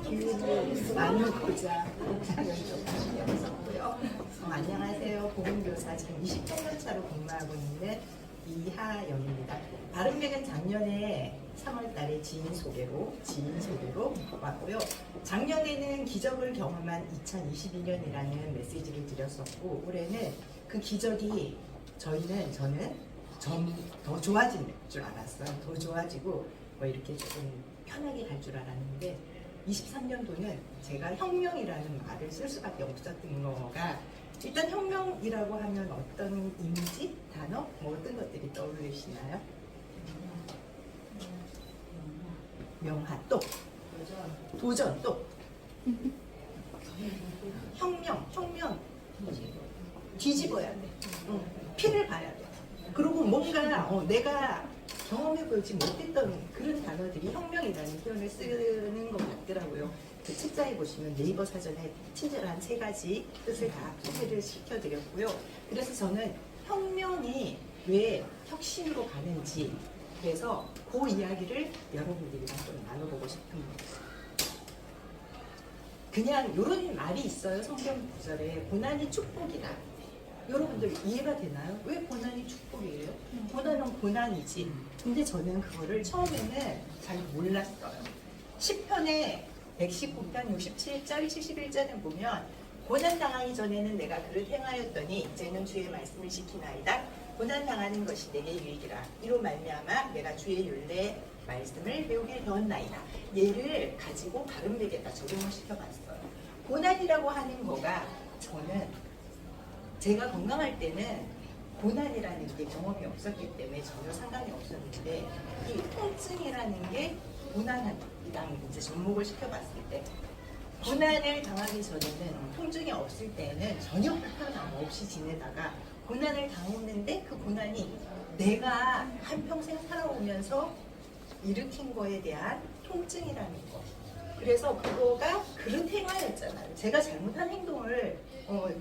기회를 나누고자 연습했었고요. 안녕하세요. 보건교사 지금 28년 차로 근무하고 있는 이하영입니다. 바른백은 작년에 3월달에 지인 소개로 왔고요. 작년에는 기적을 경험한 2022년이라는 메시지를 드렸었고, 올해는 그 기적이 저는 더 좋아질 줄 알았어요. 더 좋아지고 뭐 이렇게 조금 편하게 갈 줄 알았는데, 23년도는 제가 혁명이라는 말을 쓸 수밖에 없었던 거가, 일단 혁명이라고 하면 어떤 이미지, 단어, 뭐 어떤 것들이 떠오르시나요? 명화, 또 도전, 또 혁명 뒤집어야 돼. 피를 봐야 돼. 그리고 뭔가 내가 경험해보지 못했던 그런 단어들이 혁명이라는 표현을 쓰는 것 같더라고요. 그 책자에 보시면 네이버 사전에 친절한 3가지 뜻을 다 소개를 시켜드렸고요. 그래서 저는 혁명이 왜 혁신으로 가는지, 그래서 그 이야기를 여러분들이랑 좀 나눠보고 싶은 거예요. 그냥 이런 말이 있어요. 성경 구절에 고난이 축복이다. 여러분들 이해가 되나요? 왜 고난이 축복이에요? 고난은 고난이지. 근데 저는 그거를 처음에는 잘 몰랐어요. 10편에 119편 67절 71절에 보면, 고난당하기 전에는 내가 그를 행하였더니 이제는 주의 말씀을 지키나이다. 고난당하는 것이 내게 유익이라. 이로 말미암아 내가 주의 율례 말씀을 배우게 되었나이다. 얘를 가지고 바른백에다 적용을 시켜봤어요. 고난이라고 하는 거가, 저는 제가 건강할 때는 고난이라는 게 경험이 없었기 때문에 전혀 상관이 없었는데, 이 통증이라는 게 고난이랑 이제 접목을 시켜봤을 때, 고난을 당하기 전에는, 통증이 없을 때는 전혀 불편함 없이 지내다가 고난을 당했는데, 그 고난이 내가 한평생 살아오면서 일으킨 거에 대한 통증이라는 거. 그래서 그거가 그릇 행하였잖아요. 제가 잘못한 행동을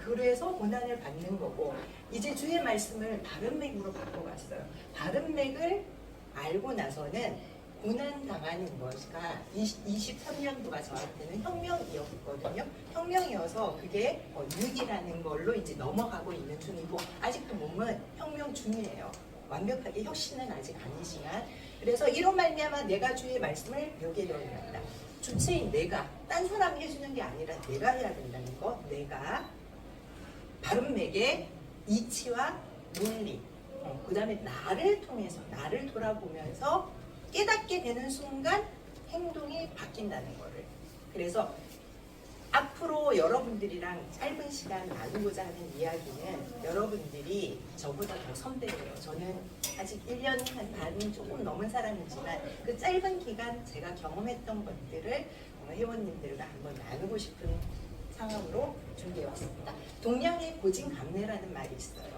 그래서 고난을 받는 거고, 이제 주의 말씀을 바른맥으로 바꿔봤어요. 바른맥을 알고 나서는 고난 당하는 것가 23년도가 저한테는 혁명이었거든요. 혁명이어서 그게 유익이라는 걸로 이제 넘어가고 있는 중이고, 아직도 몸은 혁명 중이에요. 완벽하게 혁신은 아직 아니지만, 그래서 이로 말미암아 내가 주의 말씀을 배우게 되었다. 주체인 내가, 딴 사람이 해주는 게 아니라 내가 해야 된다는 거. 내가 바른맥의 이치와 논리, 그 다음에 나를 통해서, 나를 돌아보면서 깨닫게 되는 순간 행동이 바뀐다는 거를. 그래서 앞으로 여러분들이랑 짧은 시간 나누고자 하는 이야기는, 여러분들이 저보다 더 선배예요. 저는 아직 1년 반 조금 넘은 사람이지만, 그 짧은 기간 제가 경험했던 것들을 회원님들과 한번 나누고 싶은 상황으로 준비해왔습니다. 동양의 고진감래라는 말이 있어요.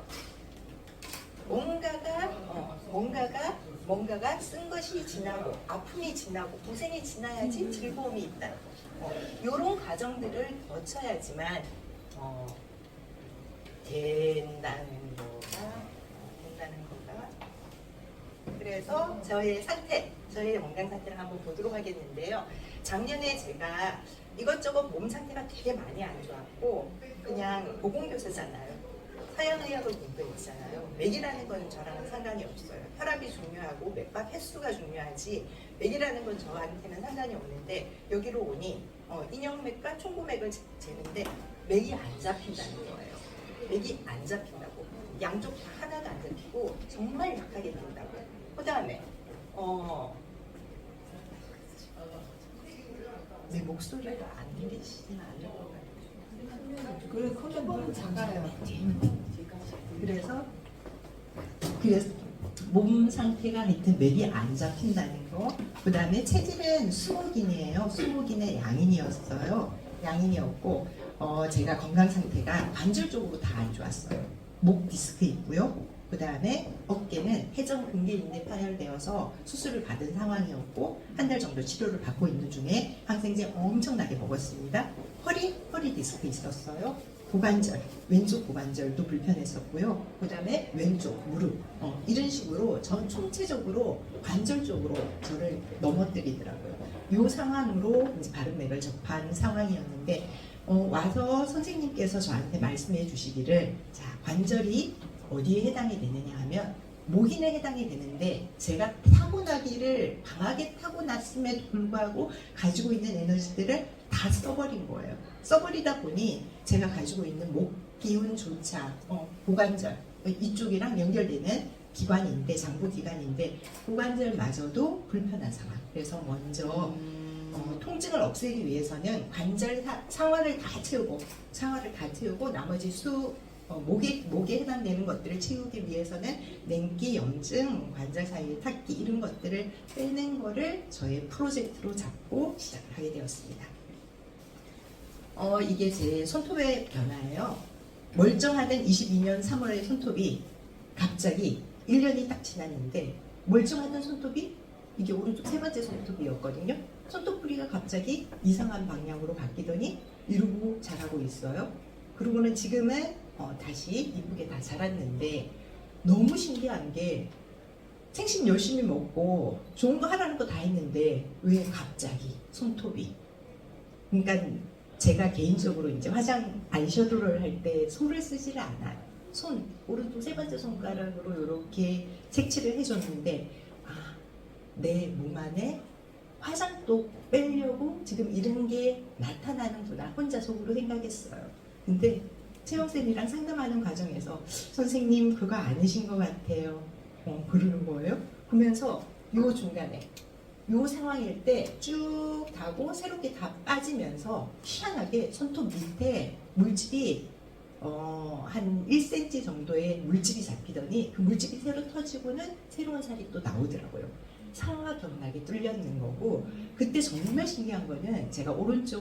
뭔가가 쓴 것이 지나고, 아픔이 지나고, 고생이 지나야지 즐거움이 있다. 이런 과정들을 거쳐야지만 된다는 거가. 그래서 저의 건강 상태를 한번 보도록 하겠는데요. 작년에 제가 이것저것 몸 상태가 되게 많이 안 좋았고, 그냥 보건교사잖아요. 서양의학을 공부했잖아요. 맥이라는 건 저랑은 상관이 없어요. 혈압이 중요하고 맥박 횟수가 중요하지, 맥이라는 건 저한테는 상관이 없는데, 여기로 오니 인형맥과 총구맥을 재는데 맥이 안 잡힌다는 거예요. 맥이 안 잡힌다고. 양쪽 다 하나도 안 잡히고 정말 약하게 된다고. 그 다음에 내 목소리가 안 들리시진 않을 것 같아요. 그래, 커튼 작아요. 그래서 몸 상태가 하여튼 맥이 안 잡힌다는 거. 그 다음에 체질은 수목인이에요. 수목인의 양인이었고, 제가 건강 상태가 관절 쪽으로 다 안 좋았어요. 목 디스크 있고요. 그 다음에 어깨는 회전근개인대 파열되어서 수술을 받은 상황이었고, 한 달 정도 치료를 받고 있는 중에 항생제 엄청나게 먹었습니다. 허리 디스크 있었어요. 고관절, 왼쪽 고관절도 불편했었고요. 그 다음에 왼쪽 무릎, 이런 식으로 전 총체적으로 관절 쪽으로 저를 넘어뜨리더라고요. 이 상황으로 이제 바른맥을 접한 상황이었는데 와서 선생님께서 저한테 말씀해 주시기를 자, 관절이 어디에 해당이 되느냐 하면 목인에 해당이 되는데 제가 타고나기를 강하게 타고났음에도 불구하고 가지고 있는 에너지들을 다 써버린 거예요. 써버리다 보니 제가 가지고 있는 목 기운조차 고관절 이쪽이랑 연결되는 기관인데 장부기관인데 고관절마저도 불편한 상황. 그래서 먼저 통증을 없애기 위해서는 관절 상하를 다 채우고 나머지 목에 해당되는 것들을 채우기 위해서는 냉기, 염증, 관절 사이의 탁기 이런 것들을 빼는 거를 저의 프로젝트로 잡고 시작을 하게 되었습니다. 이게 제 손톱의 변화예요. 멀쩡하던 22년 3월의 손톱이 갑자기 1년이 딱 지났는데 멀쩡하던 손톱이 이게 오른쪽 세 번째 손톱이었거든요. 손톱 뿌리가 갑자기 이상한 방향으로 바뀌더니 이러고 자라고 있어요. 그러고는 지금은 다시 이쁘게 다 자랐는데 너무 신기한 게 생신 열심히 먹고 좋은 거 하라는 거 다 했는데 왜 갑자기 손톱이 그러니까 제가 개인적으로 이제 화장 아이섀도우를 할 때 솔을 쓰지를 않아요. 오른쪽 세 번째 손가락으로 이렇게 색칠을 해줬는데 내 몸 안에 화장도 빼려고 지금 이런 게 나타나는구나 혼자 속으로 생각했어요. 근데 채영쌤이랑 상담하는 과정에서 선생님 그거 아니신 것 같아요. 그러는 거예요. 그러면서 요 중간에 요 상황일 때 쭉 다고 새롭게 다 빠지면서 희한하게 손톱 밑에 물집이 한 1cm 정도의 물집이 잡히더니 그 물집이 새로 터지고는 새로운 살이 또 나오더라고요. 상하 경락이 뚫렸는 거고 그때 정말 신기한 거는 제가 오른쪽